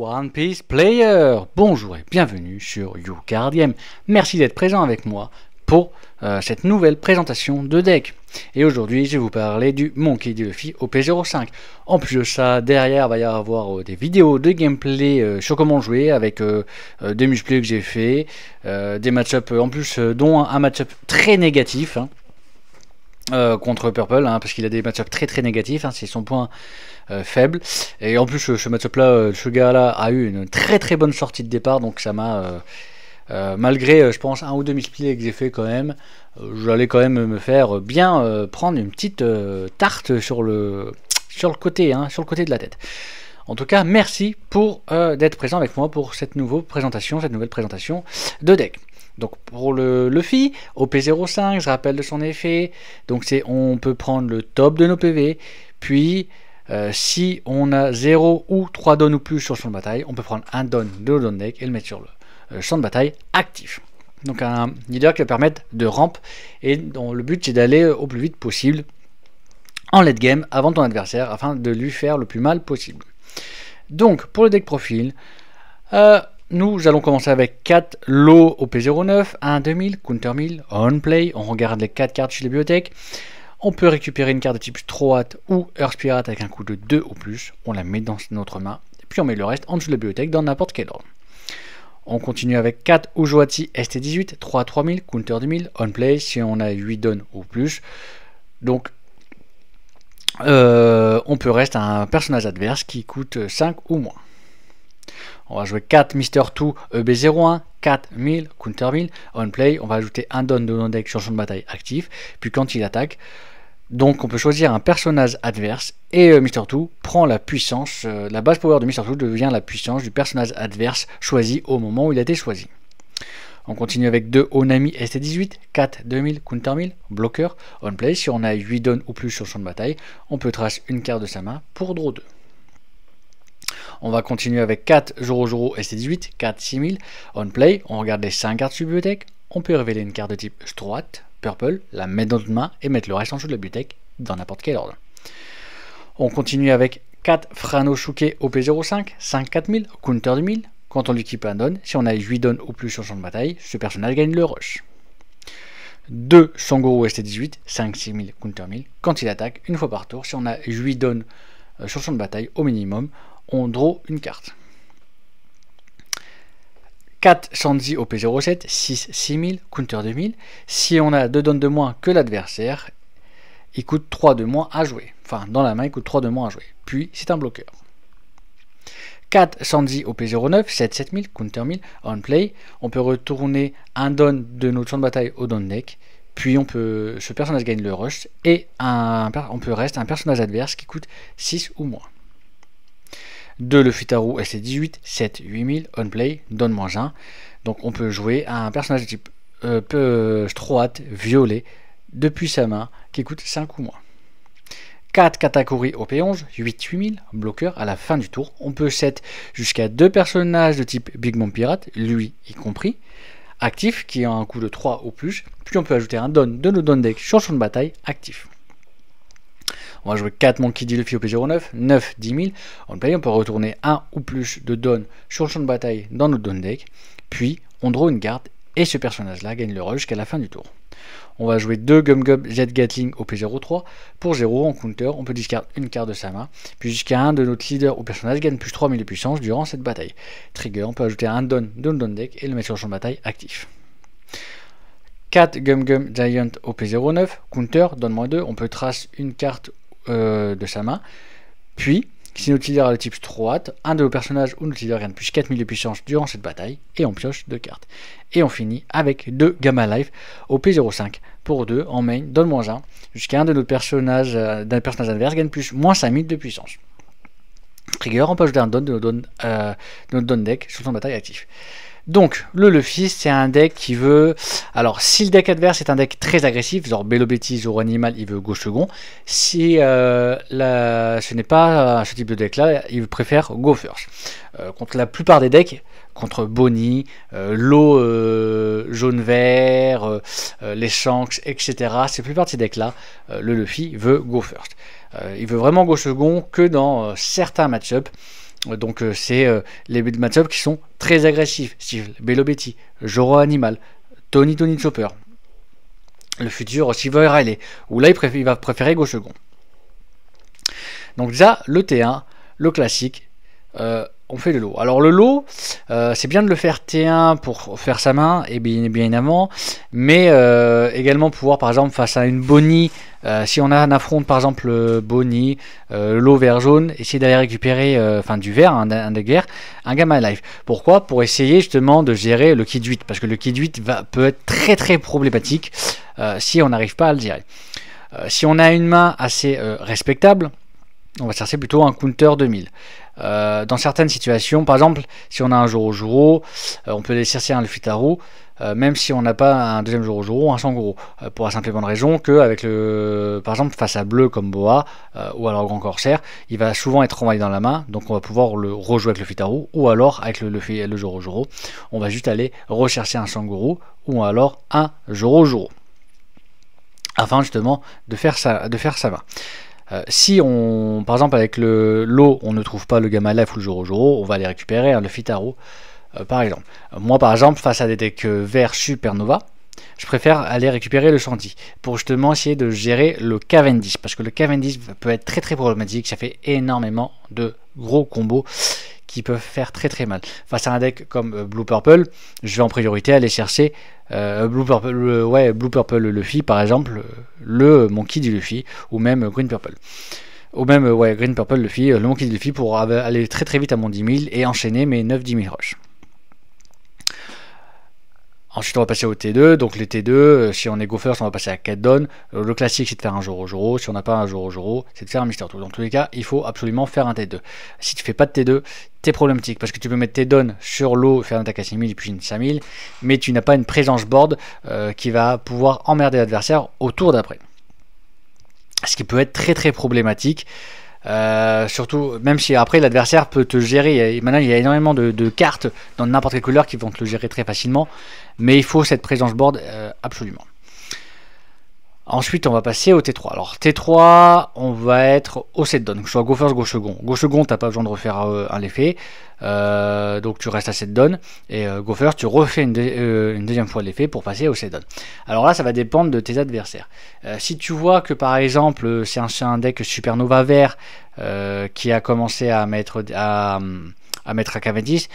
One Piece Player. Bonjour et bienvenue sur YouCard Game. Merci d'être présent avec moi pour cette nouvelle présentation de deck. Et aujourd'hui, je vais vous parler du Monkey D. Luffy OP05. En plus de ça, derrière, il va y avoir des vidéos de gameplay sur comment jouer avec des musclés que j'ai fait, des match-ups en plus, dont un match-up très négatif. Contre Purple, parce qu'il a des match-ups très négatifs, c'est son point faible. Et en plus, ce match-up là, ce gars-là a eu une très bonne sortie de départ, donc ça m'a, malgré je pense un ou deux misplays que j'ai fait quand même, j'allais quand même me faire bien prendre une petite tarte sur le côté, sur le côté de la tête. En tout cas, merci pour d'être présent avec moi pour cette nouvelle présentation de deck. Donc pour le Luffy, OP05, je rappelle de son effet, donc on peut prendre le top de nos PV, puis si on a 0 ou 3 dons ou plus sur le champ de bataille, on peut prendre un don de nos deck et le mettre sur le champ de bataille actif. Donc un leader qui va permettre de ramp, et dont le but c'est d'aller au plus vite possible en late game avant ton adversaire afin de lui faire le plus mal possible. Donc pour le deck profil, nous allons commencer avec 4 lots OP09, 1 2000, counter 1000, on play. On regarde les 4 cartes chez les bibliothèques. On peut récupérer une carte de type Strohat ou Earth Pirate avec un coût de 2 ou plus. On la met dans notre main, puis on met le reste en dessous de la bibliothèque dans n'importe quel ordre. On continue avec 4 Ujoati ST18, 3 3000, counter 2000, on play si on a 8 dons ou plus. Donc on peut rester un personnage adverse qui coûte 5 ou moins. On va jouer 4 Mr. 2 EB01, 4 1000, counter 1000, on play. On va ajouter un don de non-deck sur le champ de bataille actif. Puis quand il attaque, donc on peut choisir un personnage adverse et Mr. 2 prend la puissance, la base power de Mr. 2 devient la puissance du personnage adverse choisi au moment où il a été choisi. On continue avec 2 Onami ST18, 4 2000, counter 1000, bloqueur, on play. Si on a 8 dons ou plus sur le champ de bataille, on peut tracer une carte de sa main pour draw 2. On va continuer avec 4 Zoro ST18, 4 6000, on play. On regarde les 5 cartes sur la bibliothèque. On peut révéler une carte de type Strohat, Purple, la mettre dans notre main et mettre le reste en dessous de la bibliothèque dans n'importe quel ordre. On continue avec 4 Franoshuke OP05, 5 4000, counter 2000. Quand on lui équipe un don, si on a 8 dons ou plus sur le champ de bataille, ce personnage gagne le rush. 2 Sangoro ST18, 5 6000, counter 1000. Quand il attaque, une fois par tour, si on a 8 dons sur le champ de bataille au minimum, on draw une carte. 4 Shanzi OP07, 6 6000, counter 2000. Si on a 2 dons de moins que l'adversaire, il coûte 3 de moins à jouer. Enfin, dans la main, il coûte 3 de moins à jouer. Puis, c'est un bloqueur. 4 Shanzi OP09, 7 7000, counter 1000, on play. On peut retourner un don de notre champ de bataille au don deck. Puis, ce personnage gagne le rush. Et on peut rester un personnage adverse qui coûte 6 ou moins. 2 le Futaru ST18, 7 8000, on play, donne -1. Donc on peut jouer à un personnage de type Strohat, violet, depuis sa main, qui coûte 5 ou moins. 4 Katakuri OP11, 8 8000, bloqueur à la fin du tour. On peut set jusqu'à 2 personnages de type Big Mom Pirate, lui y compris, actif, qui a un coût de 3 ou plus. Puis on peut ajouter un don de nos don deck sur le champ de bataille actif. On va jouer 4 Monkey D. Luffy OP09, 9 10 000. On peut retourner 1 ou plus de dons sur le champ de bataille dans notre don deck. Puis on draw une carte et ce personnage-là gagne le rush jusqu'à la fin du tour. On va jouer 2 Gum Gum Jet Gatling OP03. Pour 0 en counter, on peut discard une carte de sa main. Puis jusqu'à un de notre leader ou personnage gagne plus 3000 de puissance durant cette bataille. Trigger, on peut ajouter un don de notre don deck et le mettre sur le champ de bataille actif. 4 Gum Gum Giant OP09, counter, donne -2. On peut tracer une carte de sa main. Puis, si notre leader a le type Strohat, un de nos personnages ou notre leader gagne plus 4000 de puissance durant cette bataille, et on pioche 2 cartes. Et on finit avec 2 Gamma Life OP05 pour 2 en main, donne -1, jusqu'à un de nos personnages, d'un personnage adverse gagne plus -5000 de puissance. Trigger, on peut ajouter un don de notre don deck sur son bataille actif. Donc, le Luffy, c'est un deck qui veut... Alors, si le deck adverse est un deck très agressif, genre Bello Betty, Zoro Animal, il veut gauche second. Si ce n'est pas ce type de deck-là, il préfère go first. Contre la plupart des decks, contre Bonnie, l'eau jaune-vert, les Shanks, etc. Ces plupart de ces decks-là, le Luffy veut go first. Il veut vraiment go second que dans certains match-ups. Donc c'est les match-up qui sont très agressifs, style Bello Betty, Joro Animal, Tony Chopper, le futur Silver Riley, où là il va préférer gauche-second. Donc déjà, le T1, le classique, on fait le lot. Alors le lot, c'est bien de le faire T1 pour faire sa main, et bien évidemment, mais également pouvoir, par exemple, face à une Bonnie, si on a un affronte, par exemple, Bonnie, lot vert jaune, essayer d'aller récupérer, du vert, un des guerres, un Gamma Life. Pourquoi? Pour essayer justement de gérer le kit 8, parce que le kit 8 peut être très très problématique si on n'arrive pas à le gérer. Si on a une main assez respectable, on va chercher plutôt un counter 2000. Dans certaines situations, par exemple, si on a un Joro, on peut aller chercher un Lufitaru, même si on n'a pas un deuxième Joro ou un Sangoro, pour la simple et bonne raison que avec par exemple face à bleu comme Boa ou alors Grand Corsaire, il va souvent être envahi dans la main, donc on va pouvoir le rejouer avec le Lufitaru, ou alors avec le Joro, on va juste aller rechercher un Sangoro ou alors un Joro, afin justement de faire sa main. Si on, par exemple avec le lot, on ne trouve pas le Gamma Life ou le Joro, on va aller récupérer le Lufitaru, par exemple. Moi par exemple, face à des decks verts Supernova, je préfère aller récupérer le Shandy pour justement essayer de gérer le Cavendish, parce que le Cavendish peut être très très problématique, ça fait énormément de gros combos qui peuvent faire très très mal. Face à un deck comme Blue Purple, je vais en priorité aller chercher Blue Purple Luffy, par exemple, le Monkey du Luffy, ou même Green Purple. Ou même Green Purple Luffy, le Monkey du Luffy, pour aller très très vite à mon 10 000 et enchaîner mes 9-10 000 rush. Ensuite, on va passer au T2. Donc, les T2, si on est go first, on va passer à 4 dons. Le classique, c'est de faire un Joro. Si on n'a pas un Joro, c'est de faire un Mister Tool. Dans tous les cas, il faut absolument faire un T2. Si tu fais pas de T2, t'es problématique parce que tu peux mettre tes dons sur l'eau, faire une attaque à 6000 et puis une 5000, mais tu n'as pas une présence board qui va pouvoir emmerder l'adversaire au tour d'après. Ce qui peut être très très problématique. Surtout, même si après l'adversaire peut te gérer. Maintenant, il y a énormément de cartes dans n'importe quelle couleur qui vont te le gérer très facilement, mais il faut cette présence board absolument. Ensuite, on va passer au T3. Alors, T3, on va être au set down. Soit go first, go second. Go second, t'as pas besoin de refaire un effet. Donc, tu restes à set down. Et go first, tu refais une deuxième fois l'effet pour passer au set down. Alors là, ça va dépendre de tes adversaires. Si tu vois que, par exemple, c'est un deck Supernova vert qui a commencé à mettre à Cavendish,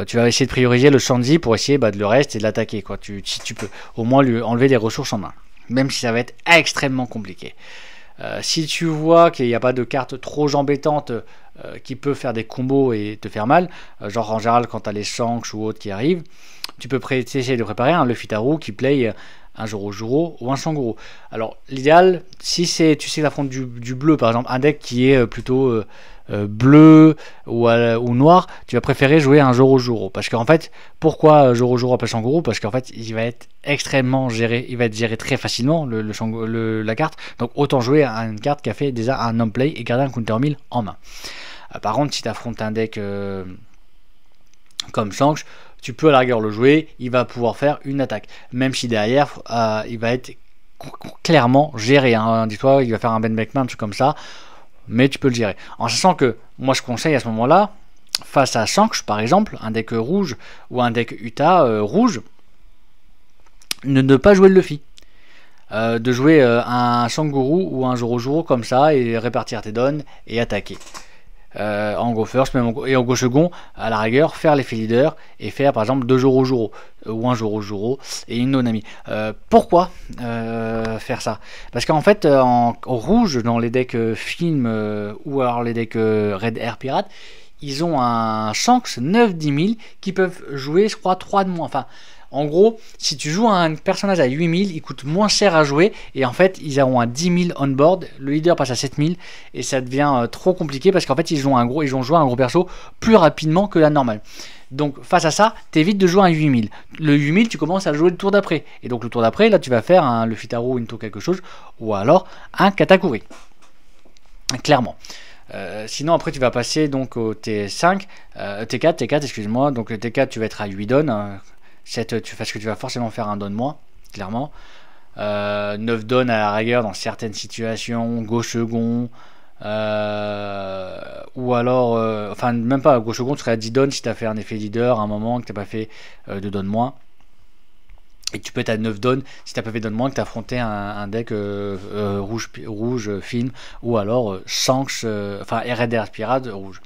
tu vas essayer de prioriser le Shandy pour essayer de le reste et de l'attaquer. Si tu peux, au moins lui enlever des ressources en main. Même si ça va être extrêmement compliqué. Si tu vois qu'il n'y a pas de carte trop embêtante qui peut faire des combos et te faire mal, genre en général quand tu as les Shanks ou autres qui arrivent, tu peux essayer de préparer un Lufitaru qui play un Joro ou un Sangoro. Alors l'idéal, si tu sais l'affronte du bleu, par exemple un deck qui est plutôt bleu ou noir, tu vas préférer jouer un Joro, parce qu'en fait, pourquoi Joro après Sangoro? Parce qu'en fait il va être extrêmement géré, il va être géré très facilement la carte, donc autant jouer à une carte qui a fait déjà un non-play et garder un counter 1000 en main. Par contre, si tu affrontes un deck comme Shanks, tu peux à la rigueur le jouer, il va pouvoir faire une attaque, même si derrière il va être clairement géré, hein. Dis-toi, il va faire un Ben Beckman, un truc comme ça, mais tu peux le gérer. En sachant que moi je conseille à ce moment-là, face à Shanks par exemple, un deck rouge ou un deck Uta rouge, ne pas jouer le Luffy. De jouer un Sangoro ou un Joro comme ça et répartir tes dons et attaquer. En go first et en go second, à la rigueur, faire l'effet leader et faire par exemple 2 Joro ou un Joro et une Nonami. Pourquoi faire ça? Parce qu'en fait, en rouge, dans les decks film ou alors les decks Red Air Pirate, ils ont un Shanks 9-10 000 qui peuvent jouer, je crois, 3 de moins. Enfin, en gros, si tu joues un personnage à 8000, il coûte moins cher à jouer et en fait, ils auront un 10 000 on board. Le leader passe à 7000 et ça devient trop compliqué parce qu'en fait, ils ont joué un gros perso plus rapidement que la normale. Donc, face à ça, t'évites de jouer un 8000. Le 8000, tu commences à jouer le tour d'après. Et donc, le tour d'après, là, tu vas faire un Lufitaru, Into quelque chose ou alors un Katakuri. Clairement. Sinon après tu vas passer donc au T5, T4 excuse-moi, donc le T4 tu vas être à 8 dons, parce que tu vas forcément faire un don moins, clairement. 9 dons à la rigueur dans certaines situations, gauche second, Ou alors, enfin même pas, gauche seconde serait à 10 donnes si tu as fait un effet leader à un moment, que tu n'as pas fait de donne moins. Et tu peux être à 9 donnes si tu n'as pas fait donne moins, que tu as affronté un deck rouge film, ou alors Shanks, enfin RDR Pirate rouge.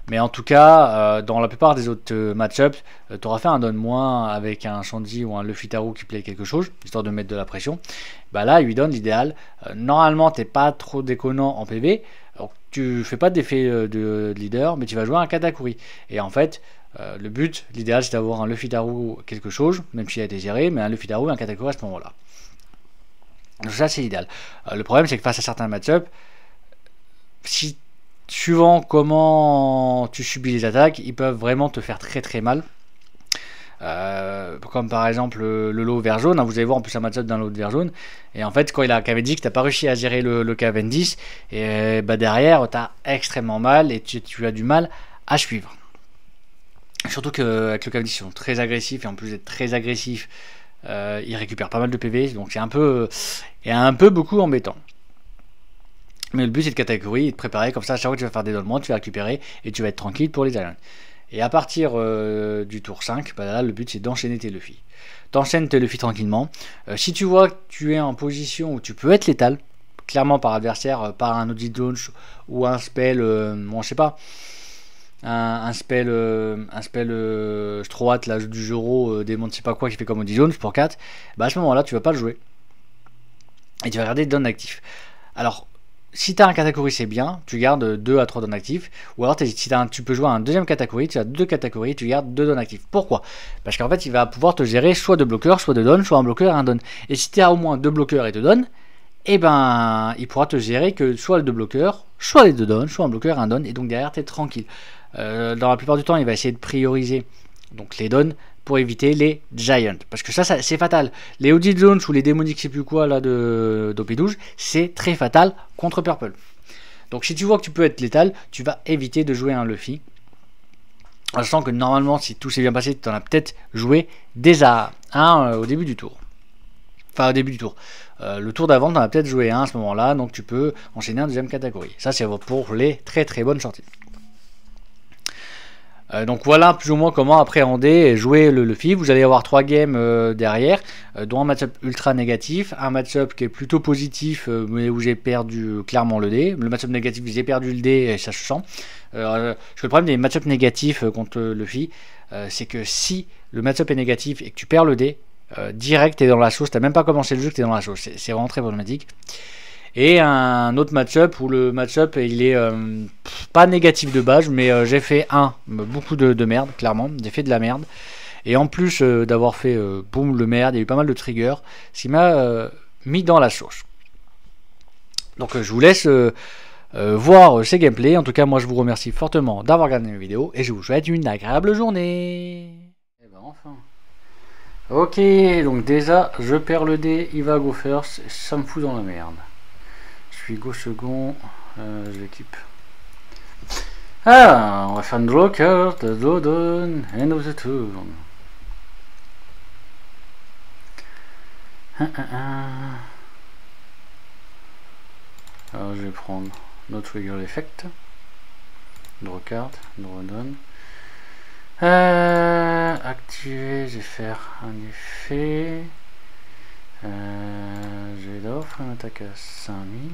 Mais en tout cas, dans la plupart des autres match-ups, tu auras fait un donne moins avec un Shandy ou un Luffy Taro qui plaît quelque chose, histoire de mettre de la pression. Bah là, 8 donnes, l'idéal. Normalement, t'es pas trop déconnant en PV. Alors, tu fais pas d'effet de leader, mais tu vas jouer un Katakuri. Et en fait, le but, l'idéal, c'est d'avoir un Luffy Taro quelque chose, même s'il a été géré, mais un Luffy Taro et un Katakuri à ce moment-là. Donc ça, c'est l'idéal. Le problème, c'est que face à certains match-ups, si suivant comment tu subis les attaques, ils peuvent vraiment te faire très très mal. Comme par exemple le lot vert jaune, hein, vous allez voir en plus un match-up d'un lot vert jaune. Et en fait, quand il a Cavendish, que t'as pas réussi à gérer le Cavendish, et bah derrière, t'as extrêmement mal et tu as du mal à suivre. Surtout qu'avec le Cavendish, ils sont très agressifs et en plus d'être très agressifs, ils récupèrent pas mal de PV, donc c'est un peu beaucoup embêtant. Mais le but c'est de catégorie et de préparer comme ça, à chaque fois que tu vas faire des donnements, tu vas récupérer et tu vas être tranquille pour les islands. Et à partir du tour 5, bah là le but c'est d'enchaîner tes Luffy. T'enchaînes tes Luffy tranquillement. Si tu vois que tu es en position où tu peux être létal, clairement par adversaire, par un Audit Launch ou un spell, bon je sais pas, un spell Strohat là, du Joro, démon je sais pas quoi qui fait comme Audit Launch pour 4, bah à ce moment là tu vas pas le jouer. Et tu vas regarder donne actif. Alors, si tu as un Katakuri, c'est bien, tu gardes 2 à 3 donnes actifs. Ou alors, si tu peux jouer un deuxième Katakuri, tu as 2 Katakuri, tu gardes 2 donnes actifs. Pourquoi? Parce qu'en fait, il va pouvoir te gérer soit 2 bloqueurs, soit 2 donnes, soit un bloqueur et un donne. Et si tu as au moins 2 bloqueurs et 2 donnes, eh ben, il pourra te gérer que soit les 2 bloqueurs, soit les 2 donnes, soit un bloqueur et un donne. Et donc derrière, tu es tranquille. Dans la plupart du temps, il va essayer de prioriser donc les donnes pour éviter les Giants. Parce que ça c'est fatal. Les Audit Zones ou les démoniques, je sais plus quoi, là, d'OP12, c'est très fatal contre Purple. Donc si tu vois que tu peux être létal, tu vas éviter de jouer un Luffy. Je sens que normalement, si tout s'est bien passé, tu en as peut-être joué déjà un au début du tour. Enfin, au début du tour. Le tour d'avant, tu en as peut-être joué un à ce moment-là, donc tu peux enchaîner un deuxième catégorie. Ça, c'est pour les très très bonnes sorties. Donc voilà plus ou moins comment appréhender et jouer le Luffy. Vous allez avoir 3 games derrière, dont un match-up ultra négatif, un match-up qui est plutôt positif, mais où j'ai perdu clairement le dé. Le match-up négatif, j'ai perdu le dé et ça se sent. Parce que le problème des match-up négatifs contre Luffy, c'est que si le match-up est négatif et que tu perds le dé, direct t'es dans la sauce, t'as même pas commencé le jeu que t'es dans la sauce. C'est vraiment très problématique. Et un autre match-up où le match-up il est pas négatif de base, mais j'ai fait beaucoup de merde, clairement, j'ai fait de la merde. Et en plus d'avoir fait boum le merde, il y a eu pas mal de triggers, ce qui m'a mis dans la sauce. Donc je vous laisse voir ces gameplays. En tout cas, moi je vous remercie fortement d'avoir regardé mes vidéos et je vous souhaite une agréable journée. Et ben enfin. Ok, donc déjà je perds le dé, il va go first, ça me fout dans la merde. Je suis go second, je l'équipe. Ah, on va faire une draw card, draw down, end of the turn. Alors je vais prendre no trigger effect, draw card, draw down. Activer, je vais faire un effet. Je vais d'abord faire une attaque à 5000.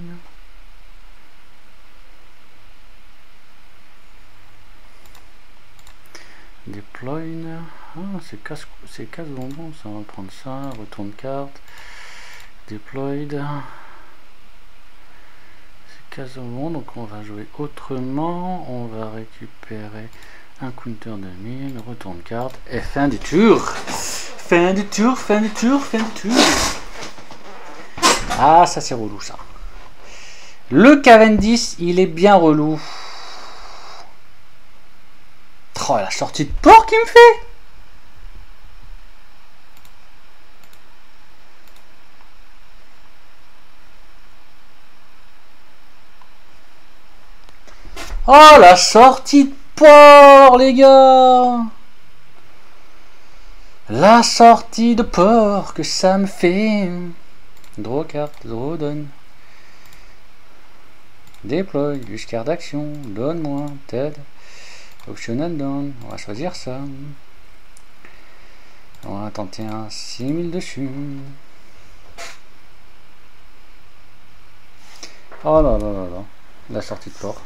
Deploy. Ah, c'est casse bonbon, ça on va prendre ça. Retourne carte. Deployed. C'est casse bonbon, donc on va jouer autrement. On va récupérer un counter de 1000. Retourne carte. Et fin du tour. Fin du tour, fin du tour, fin du tour. Ah, ça c'est relou ça. Le Cavendish, il est bien relou. Oh, la sortie de porc qu'il me fait. Oh, la sortie de porc, les gars. La sortie de porc que ça me fait. Draw carte, draw donne. Déploie, use carte d'action, donne-moi, TED, optional down, on va choisir ça. On va tenter un 6000 dessus. Oh là là là là, la sortie de port.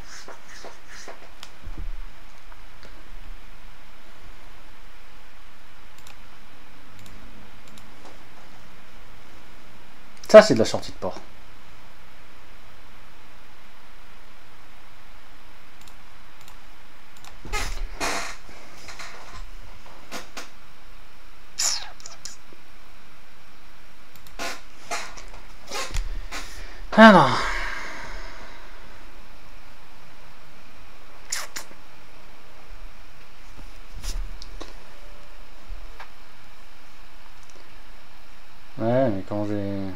Ça c'est de la sortie de port. Ah non. Ouais, mais quand j'ai...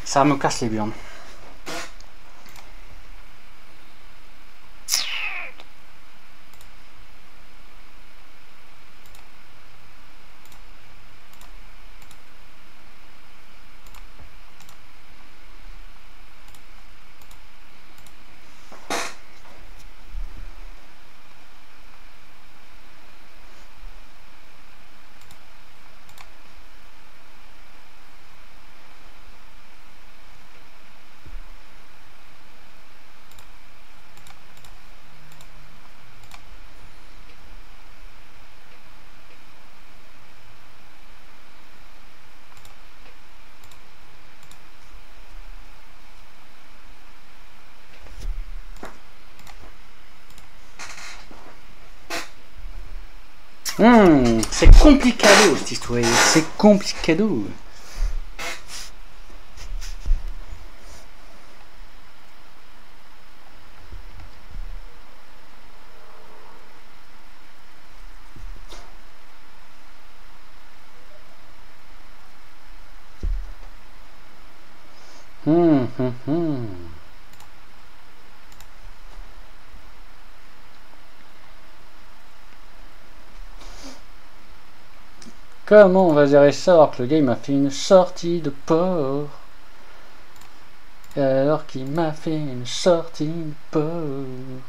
Ça me casse les burnes. C'est complicado cette histoire, c'est complicado. Comment on va gérer ça alors que le gars il m'a fait une sortie de port? Alors qu'il m'a fait une sortie de port.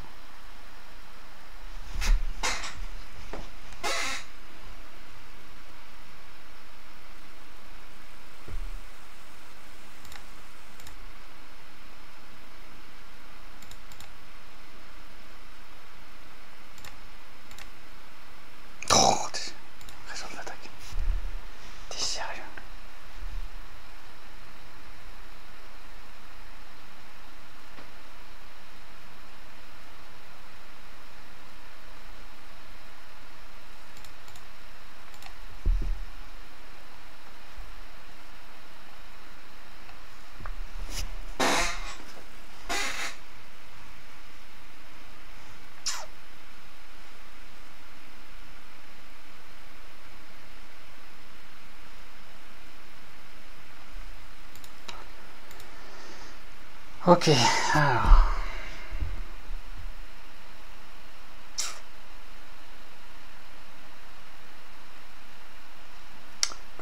Ok, alors.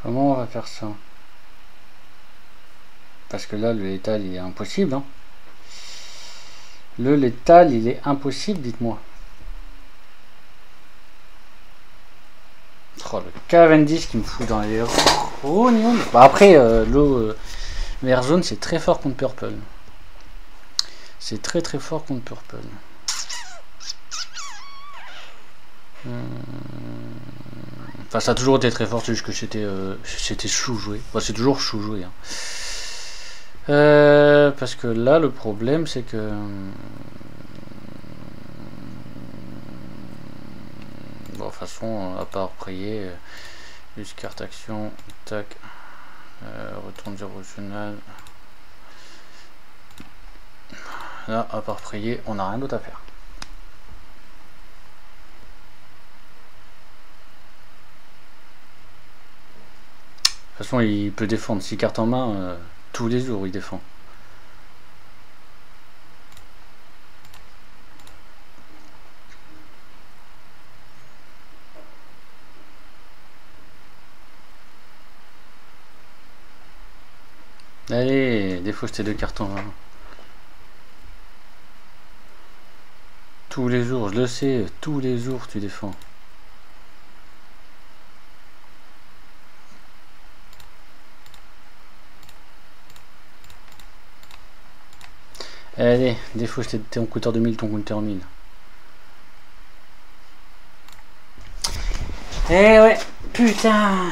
Comment on va faire ça? Parce que là, le létal, il est impossible. Hein. Le létal, il est impossible, dites-moi. Oh, le Cavendish qui me fout dans les rognons. Bah après, l'eau vert jaune, c'est très fort contre Purple. C'est très très fort contre Purple. Enfin, ça a toujours été très fort, c'est juste que c'était chou joué. Enfin, c'est toujours chou joué. Hein. Parce que là, le problème, c'est que... Bon, de toute façon, à part prier, use carte action, tac, retourne dire original. Là, à part prier, on n'a rien d'autre à faire. De toute façon, il peut défendre 6 cartes en main, tous les jours il défend. Allez, défausse tes 2 cartes en main. Tous les jours, je le sais, tous les jours tu défends. Allez, défausse ton counter de 1000, ton counter 1000. Eh ouais, putain.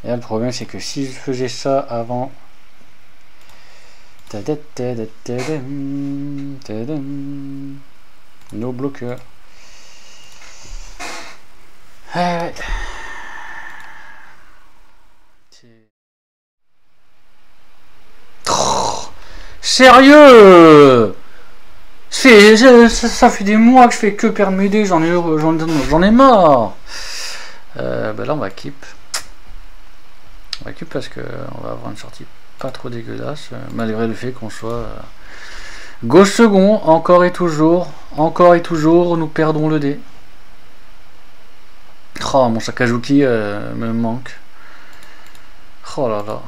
Et là, le problème, c'est que si je faisais ça avant... No bloqueur. Ah ouais. Oh, sérieux? Ça fait des mois que je fais que perdre mes dés, j'en ai marre. Bah là on va keep. On va keep parce que on va avoir une sortie pas trop dégueulasse, malgré le fait qu'on soit gauche second, encore et toujours, nous perdons le dé. Oh, mon Sakazuki me manque. Oh là là.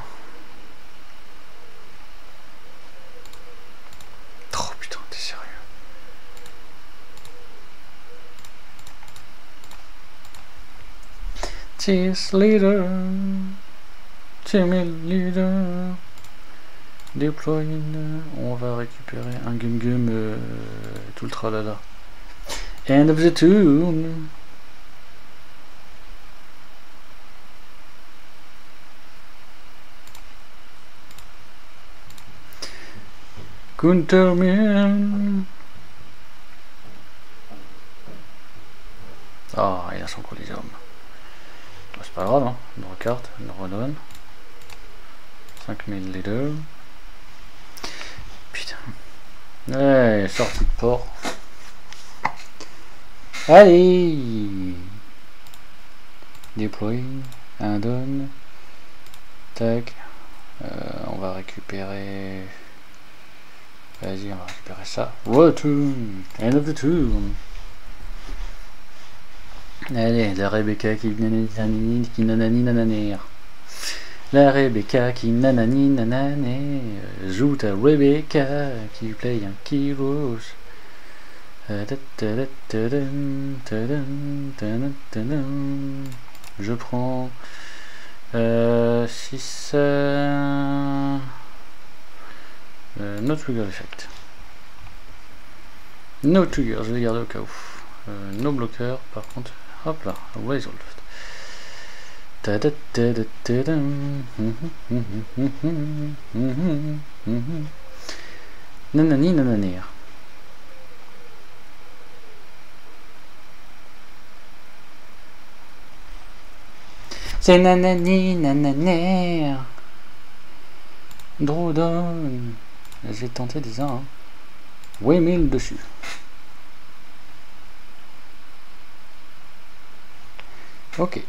Oh putain, t'es sérieux? Cheers leader. 1000 leader. Déploie on va récupérer un gum tout le tralala. End of the tune. Counterman. Ah, il a son collision. C'est pas grave, hein. Une recarte, une redonne. 5000 leaders. Putain. Ouais, sortie de port. Allez. Déployer. Un donne. Tac. On va récupérer. Vas-y, on va récupérer ça. Return. End of the turn. Allez, la Rebecca qui nanani nananère. La Rebecca qui nanani nanane. Joue ta Rebecca qui play un Kyros. Je prends 6 no trigger effect. No trigger, je vais garder au cas où. No bloqueur, par contre, hop là, resolved. Nanani nananir. C'est nanani nananir. Drawdown. J'ai tenté déjà, hein. 8000 dessus. Ok.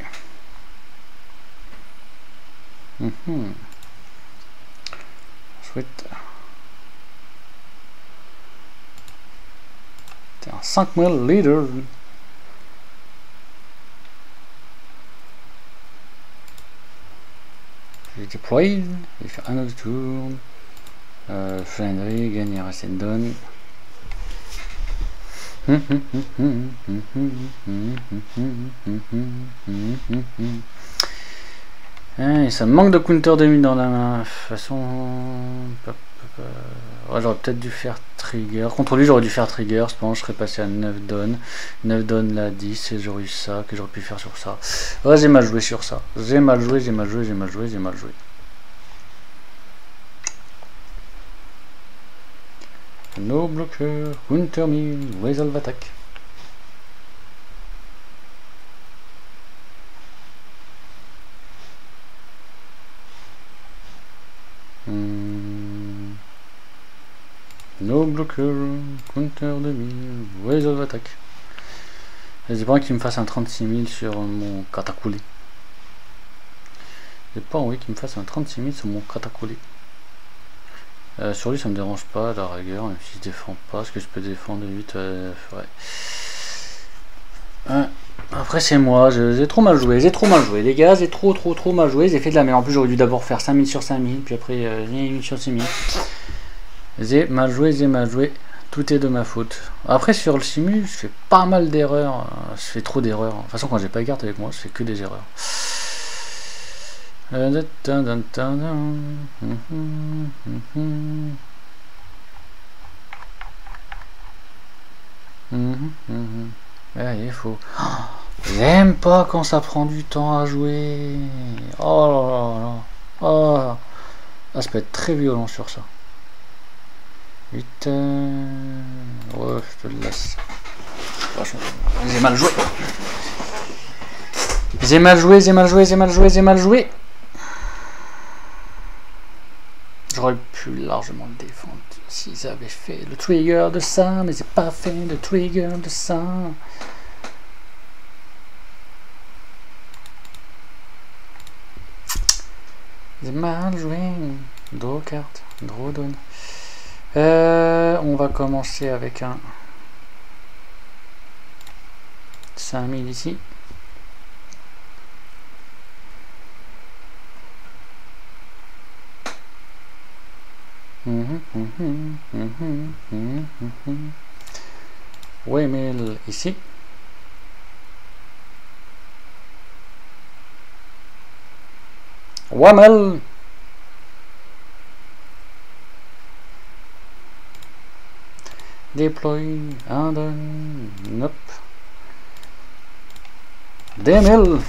Chouette. T'es un 5000 leader. J'ai déployé. Il fait un autre tour. Friendly, gagner assez de donne. Ça manque de counter 2000 dans la main. De toute façon, Ouais, j'aurais peut-être dû faire trigger. Contre lui, j'aurais dû faire trigger. Je pense que je serais passé à 9 donnes. 9 donnes là, 10. Et j'aurais eu ça que j'aurais pu faire sur ça. Ouais, j'ai mal joué sur ça. J'ai mal joué, j'ai mal joué, j'ai mal joué, j'ai mal joué. No blocker, counter me, resolve attack. No blocker, counter de 1000, resolve attack. J'ai pas envie qu'il me fasse un 36 000 sur mon Katakuri. J'ai pas envie qu'il me fasse un 36 000 sur mon Katakuri. Sur lui ça me dérange pas à la rigueur, même si je défends pas, parce que je peux défendre 8, ouais. Après c'est moi, j'ai trop mal joué, les gars, j'ai trop mal joué, j'ai fait de la merde. En plus j'aurais dû d'abord faire 5000 sur 5000, puis après 1000 sur 6000. J'ai mal joué, tout est de ma faute. Après sur le simu, je fais pas mal d'erreurs, je fais trop d'erreurs. De toute façon quand j'ai pas les cartes avec moi, je fais que des erreurs. Ouais, il faut. J'aime pas quand ça prend du temps à jouer. Oh là là là. Oh. Ah, ça peut être très violent sur ça. 8. Ouais, je te le laisse. J'ai mal joué. J'ai mal joué. J'aurais pu largement le défendre s'ils avaient fait le trigger de ça, mais j'ai pas fait le trigger de ça. J'ai mal joué. Draw carte, draw donne. On va commencer avec un 5000 ici. Waymail ici. Wamel. Deploy. Andon. Nope. Demel.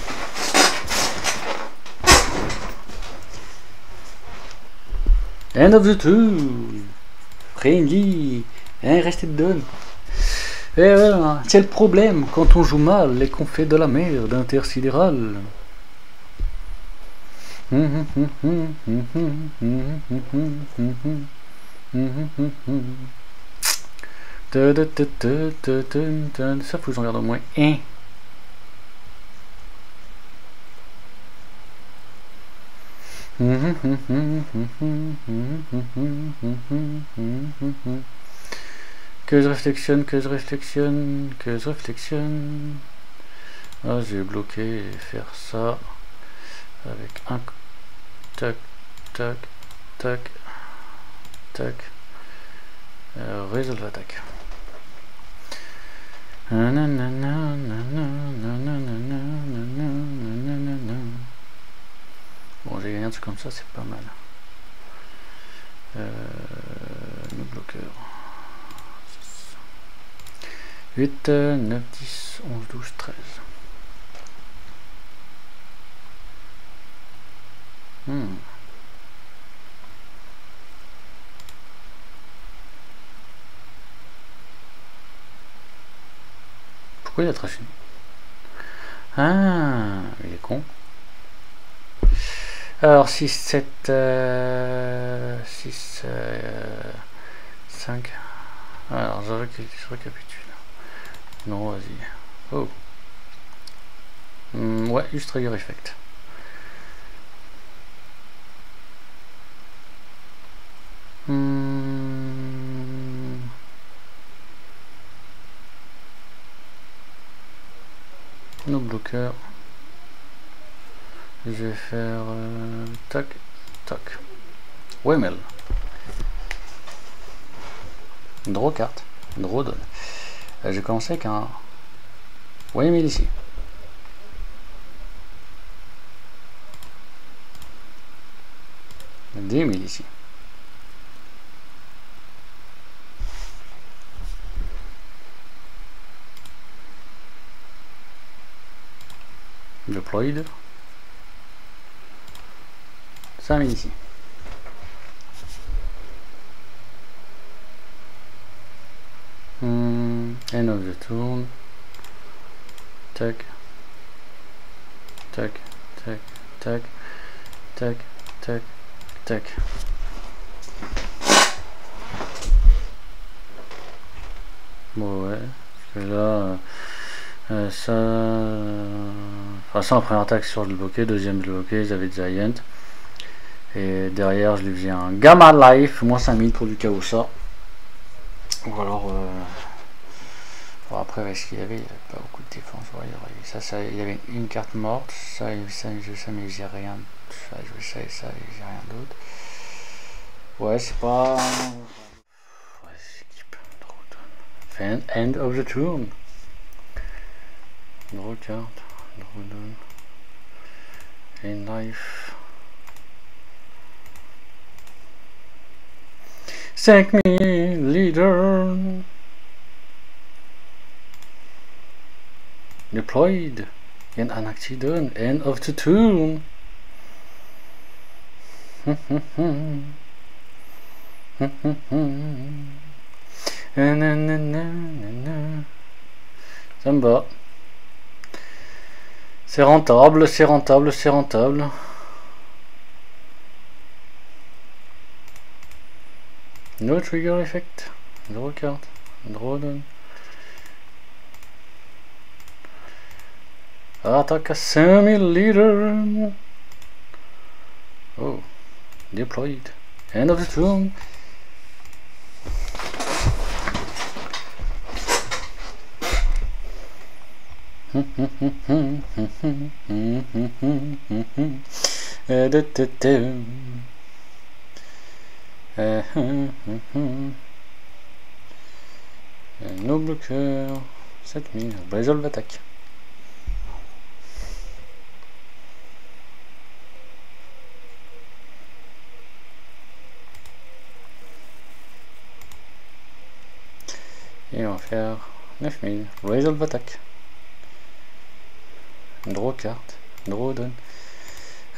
End of the two. Friendly. Resté de donne. Et voilà, c'est le problème quand on joue mal et qu'on fait de la merde intersidérale. Ça faut que j'en garde au moins un. Que je réflexionne. Ah, j'ai bloqué et faire ça avec un tac, tac, tac, tac, résolve attaque. Bon, j'ai gagné un truc comme ça, c'est pas mal. Le bloqueur. 8, 9, 10, 11, 12, 13. Pourquoi il a traché? Ah, il est con. Alors 6, 7, 6, 5. Alors je récapitule. Non, vas-y. Oh. Ouais, juste trigger effect. Nos bloqueurs. Je vais faire tac, tac. Wemel. Draw carte. Draw donne. J'ai commencé avec un Wemel ici. Des 1000 ici. Deployed. 5000 ici. End of the turn. Tac. Tac. Tac. Tac. Tac. Tac. Tac. Bon ouais. Parce que là... ça... Enfin ça en première attaque sur le bloqué, deuxième bloqué, j'avais Giant. Et derrière je lui faisais un Gamma Life, moins 5000 pour du Kaosa. Ou alors... Bon, après est-ce qu'il y avait pas beaucoup de défense. Ouais, il y avait une carte morte, ça mais j'ai rien. Ça je ça et ça et j'ai rien d'autre. Ouais c'est pas... Ouais skip. End of the turn. Draw card, draw down, and life. 5000 leader. Deployed. And an accident. End of the turn. Ça me va. C'est rentable, c'est rentable, c'est rentable. No trigger effect. Draw card. Draw down. Attaque à 5000 leader. Oh. Deployed. End of the turn. No bloqueur. 7000. Resolve attaque. Et on va faire 9000. Resolve attaque. Draw carte. Draw down.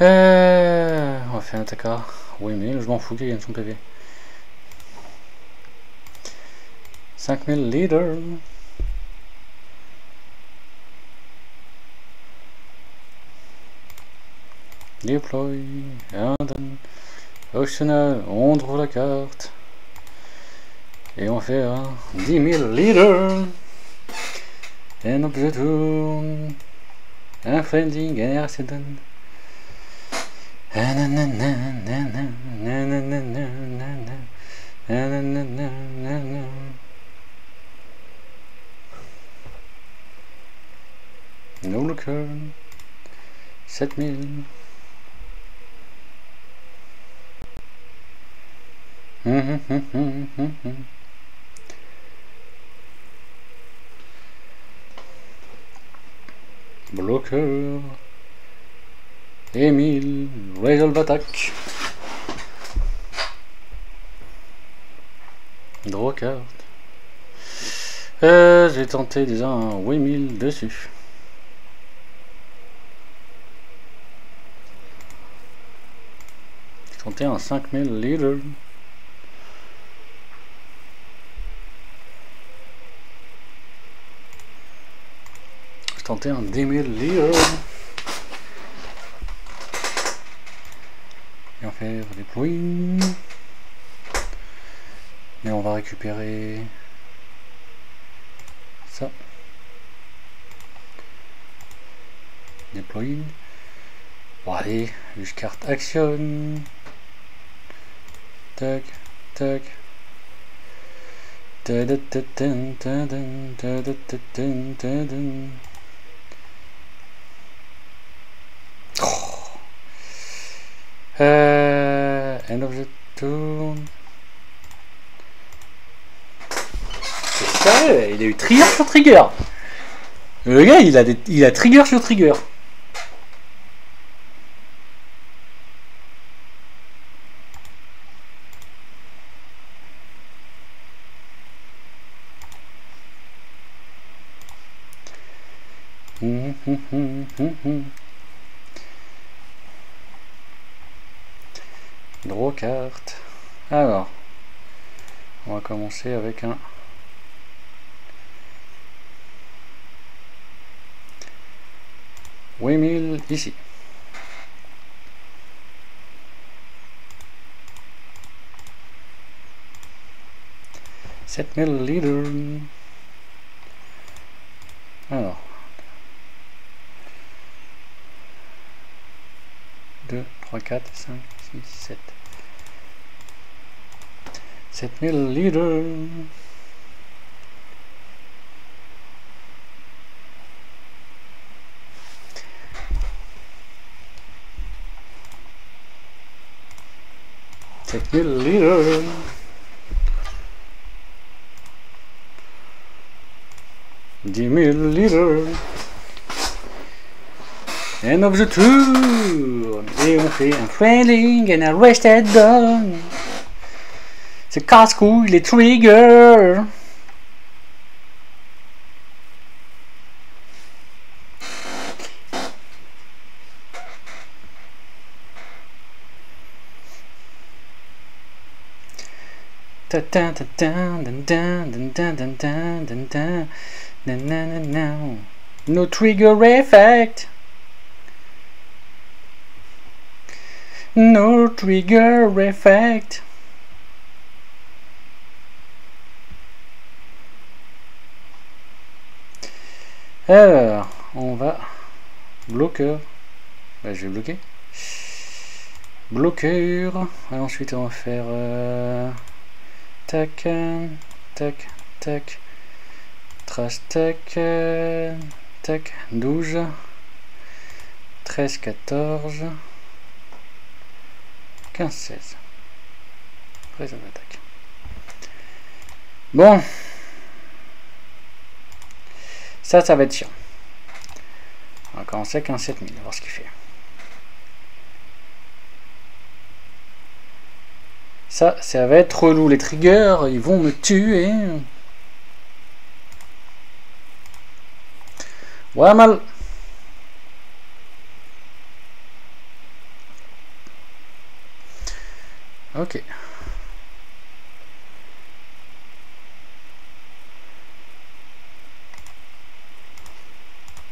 On va faire un attaque à 8000. Je m'en fous qu'il gagne son PV. 5000 leader. Deploy. Optional. On trouve la carte. Et on fait un 10 000 leader. End of the turn. Unfriending and accident. No looker. 7000. Bloqueur. Emile. Resolve attaque. Draw card. J'ai tenté déjà un 8000 dessus. J'ai tenté un 5000 leader. J'ai tenté un 10 000 leader. Et on fait déployer. Et on va récupérer ça. Déployer. Bon allez, use carte action. Tac, tac. End of the turn. C'est sérieux, il a eu trigger sur trigger. Le gars, il a trigger sur trigger. Draw carte. Alors, on va commencer avec un windmill ici. $7,000 litres. Alors, 2, 3, 4, 5, 6, 7. 7,000 litres. $7,000 litres. $10,000 litres. End of the tour. Et on fait un trailing and a rested dog. C'est casse-couille, les triggers. No trigger effect. No trigger effect. Alors, on va bloqueur. Ben, je vais bloquer. Bloqueur. Et ensuite, on va faire tac, tac, tac, trace, tac, tac, 12, 13, 14, 15, 16. Après, ça attaque. Bon. Ça va être chiant. On va commencer avec un 7000, voir ce qu'il fait. Ça va être relou. Les triggers, ils vont me tuer. Ouais, mal. Ok.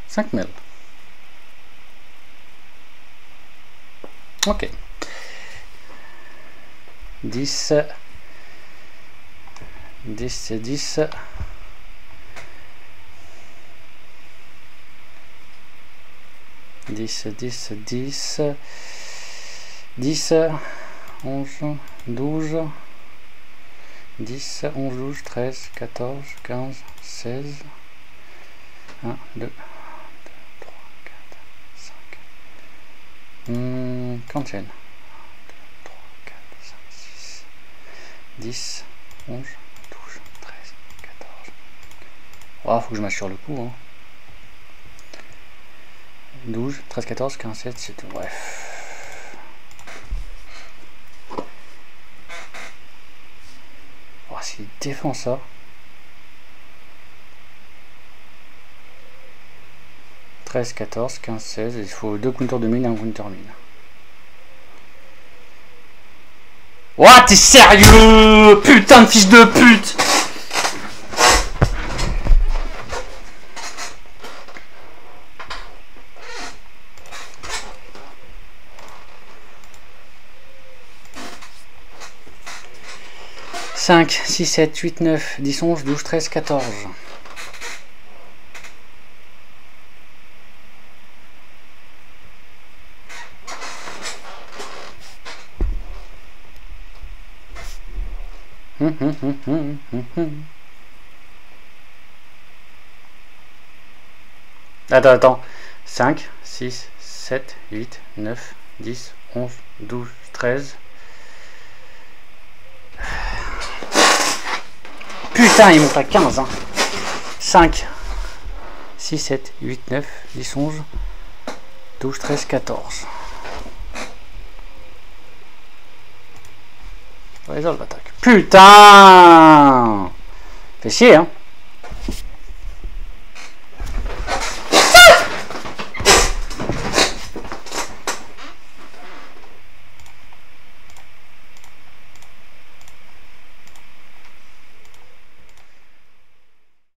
$5,000. Ok. 10. 10, c'est 10. 10, 10, 10. 10, 11, 12. 10, 11, 12, 13, 14, 15, 16. 1, 2. 30. 1, 2, 3, 4, 5, 6, 10, 11, 12, 13, 14. Oh, faut que je m'assure le coup. Hein. 12, 13, 14, 15, 16, 17. Bref. Oh, s'il défend ça. « 13, 14, 15, 16, il faut 2 counters de 1000 et un counter 1000. Ouah, t'es sérieux? Putain de fils de pute! « 5, 6, 7, 8, 9, 10, 11, 12, 13, 14. » Attends. 5, 6, 7, 8, 9, 10, 11, 12, 13. Putain, il monte à 15. Hein. 5, 6, 7, 8, 9, 10, 11, 12, 13, 14. Résolve l'attaque. Putain! Fait chier, hein.